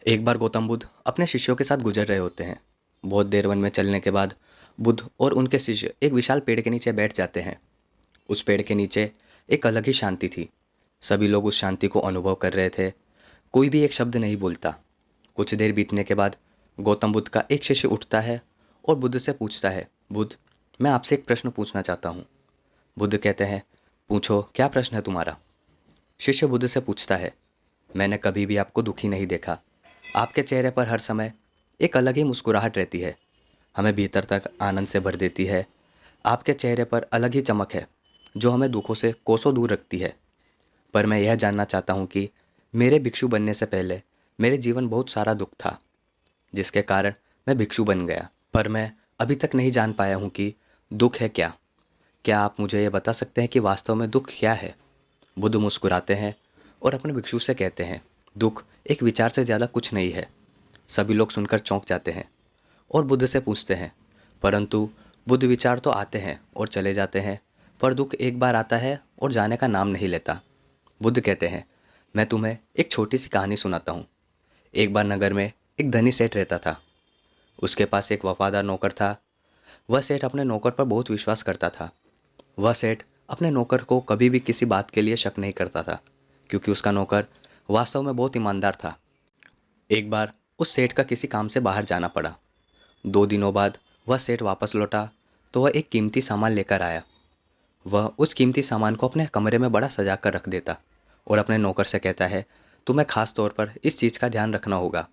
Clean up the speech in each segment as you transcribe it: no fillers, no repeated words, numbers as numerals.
एक बार गौतम बुद्ध अपने शिष्यों के साथ गुजर रहे होते हैं। बहुत देर वन में चलने के बाद बुद्ध और उनके शिष्य एक विशाल पेड़ के नीचे बैठ जाते हैं। उस पेड़ के नीचे एक अलग ही शांति थी। सभी लोग उस शांति को अनुभव कर रहे थे। कोई भी एक शब्द नहीं बोलता। कुछ देर बीतने के बाद गौतम बुद्ध का एक शिष्य उठता है और बुद्ध से पूछता है, बुद्ध, मैं आपसे एक प्रश्न पूछना चाहता हूँ। बुद्ध कहते हैं, पूछो, क्या प्रश्न है तुम्हारा। शिष्य बुद्ध से पूछता है, मैंने कभी भी आपको दुखी नहीं देखा। आपके चेहरे पर हर समय एक अलग ही मुस्कुराहट रहती है, हमें भीतर तक आनंद से भर देती है। आपके चेहरे पर अलग ही चमक है जो हमें दुखों से कोसों दूर रखती है। पर मैं यह जानना चाहता हूँ कि मेरे भिक्षु बनने से पहले मेरे जीवन बहुत सारा दुख था, जिसके कारण मैं भिक्षु बन गया। पर मैं अभी तक नहीं जान पाया हूँ कि दुख है क्या। क्या आप मुझे ये बता सकते हैं कि वास्तव में दुख क्या है। बुद्ध मुस्कुराते हैं और अपने भिक्षु से कहते हैं, दुख एक विचार से ज़्यादा कुछ नहीं है। सभी लोग सुनकर चौंक जाते हैं और बुद्ध से पूछते हैं, परंतु बुद्ध, विचार तो आते हैं और चले जाते हैं, पर दुख एक बार आता है और जाने का नाम नहीं लेता। बुद्ध कहते हैं, मैं तुम्हें एक छोटी सी कहानी सुनाता हूँ। एक बार नगर में एक धनी सेठ रहता था। उसके पास एक वफादार नौकर था। वह सेठ अपने नौकर पर बहुत विश्वास करता था। वह सेठ अपने नौकर को कभी भी किसी बात के लिए शक नहीं करता था, क्योंकि उसका नौकर वास्तव में बहुत ईमानदार था। एक बार उस सेठ का किसी काम से बाहर जाना पड़ा। 2 दिनों बाद वह सेठ वापस लौटा तो वह एक कीमती सामान लेकर आया। वह उस कीमती सामान को अपने कमरे में बड़ा सजा कर रख देता और अपने नौकर से कहता है, तुम्हें खास तौर पर इस चीज़ का ध्यान रखना होगा।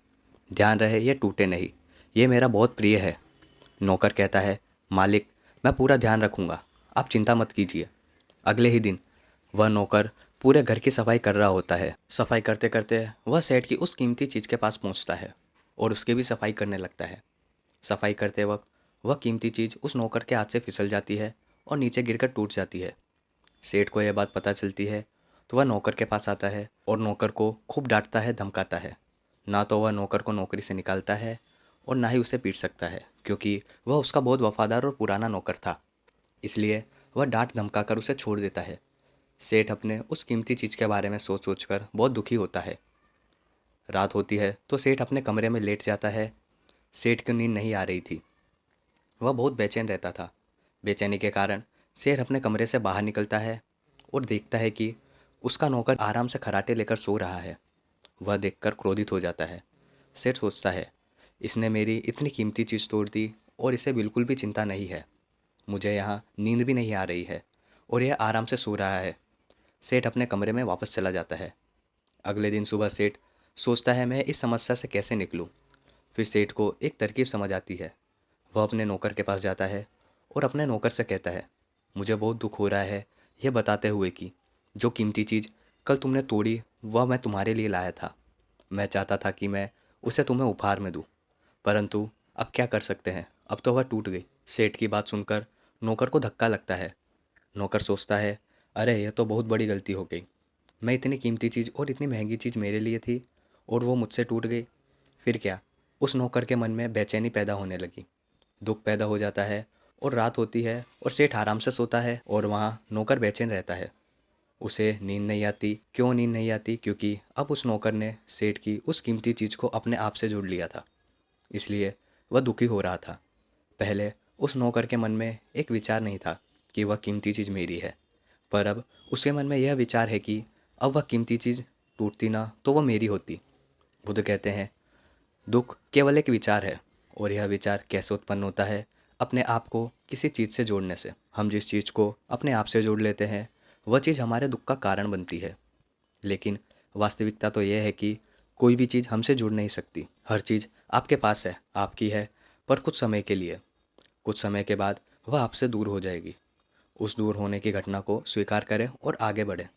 ध्यान रहे ये टूटे नहीं, ये मेरा बहुत प्रिय है। नौकर कहता है, मालिक, मैं पूरा ध्यान रखूँगा, आप चिंता मत कीजिए। अगले ही दिन वह नौकर पूरे घर की सफाई कर रहा होता है। सफाई करते करते वह सेठ की उस कीमती चीज़ के पास पहुंचता है और उसकी भी सफाई करने लगता है। सफाई करते वक्त वह कीमती चीज़ उस नौकर के हाथ से फिसल जाती है और नीचे गिरकर टूट जाती है। सेठ को यह बात पता चलती है तो वह नौकर के पास आता है और नौकर को खूब डांटता है, धमकाता है। ना तो वह नौकर को नौकरी से निकालता है और ना ही उसे पीट सकता है, क्योंकि वह उसका बहुत वफादार और पुराना नौकर था। इसलिए वह डांट धमका कर उसे छोड़ देता है। सेठ अपने उस कीमती चीज़ के बारे में सोच सोच कर बहुत दुखी होता है। रात होती है तो सेठ अपने कमरे में लेट जाता है। सेठ की नींद नहीं आ रही थी। वह बहुत बेचैन रहता था। बेचैनी के कारण सेठ अपने कमरे से बाहर निकलता है और देखता है कि उसका नौकर आराम से खराटे लेकर सो रहा है। वह देखकर क्रोधित हो जाता है। सेठ सोचता है, इसने मेरी इतनी कीमती चीज़ तोड़ दी और इसे बिल्कुल भी चिंता नहीं है। मुझे यहाँ नींद भी नहीं आ रही है और यह आराम से सो रहा है। सेठ अपने कमरे में वापस चला जाता है। अगले दिन सुबह सेठ सोचता है, मैं इस समस्या से कैसे निकलूं। फिर सेठ को एक तरकीब समझ आती है। वह अपने नौकर के पास जाता है और अपने नौकर से कहता है, मुझे बहुत दुख हो रहा है यह बताते हुए कि जो कीमती चीज़ कल तुमने तोड़ी वह मैं तुम्हारे लिए लाया था। मैं चाहता था कि मैं उसे तुम्हें उपहार में दूँ, परंतु अब क्या कर सकते हैं, अब तो वह टूट गई। सेठ की बात सुनकर नौकर को धक्का लगता है। नौकर सोचता है, अरे यह तो बहुत बड़ी गलती हो गई। मैं इतनी कीमती चीज़ और इतनी महंगी चीज़ मेरे लिए थी और वो मुझसे टूट गई। फिर क्या। उस नौकर के मन में बेचैनी पैदा होने लगी। दुख पैदा हो जाता है और रात होती है और सेठ आराम से सोता है और वहाँ नौकर बेचैन रहता है। उसे नींद नहीं आती। क्यों नींद नहीं आती? क्योंकि अब उस नौकर ने सेठ की उस कीमती चीज़ को अपने आप से जोड़ लिया था। इसलिए वह दुखी हो रहा था। पहले उस नौकर के मन में एक विचार नहीं था कि वह कीमती चीज़ मेरी है, पर अब उसके मन में यह विचार है कि अब वह कीमती चीज़ टूटती ना तो वह मेरी होती। बुद्ध कहते हैं, दुख केवल एक विचार है और यह विचार कैसे उत्पन्न होता है? अपने आप को किसी चीज़ से जोड़ने से। हम जिस चीज़ को अपने आप से जोड़ लेते हैं वह चीज़ हमारे दुख का कारण बनती है। लेकिन वास्तविकता तो यह है कि कोई भी चीज़ हमसे जुड़ नहीं सकती। हर चीज़ आपके पास है, आपकी है, पर कुछ समय के लिए। कुछ समय के बाद वह आपसे दूर हो जाएगी। उस दूर होने की घटना को स्वीकार करें और आगे बढ़ें।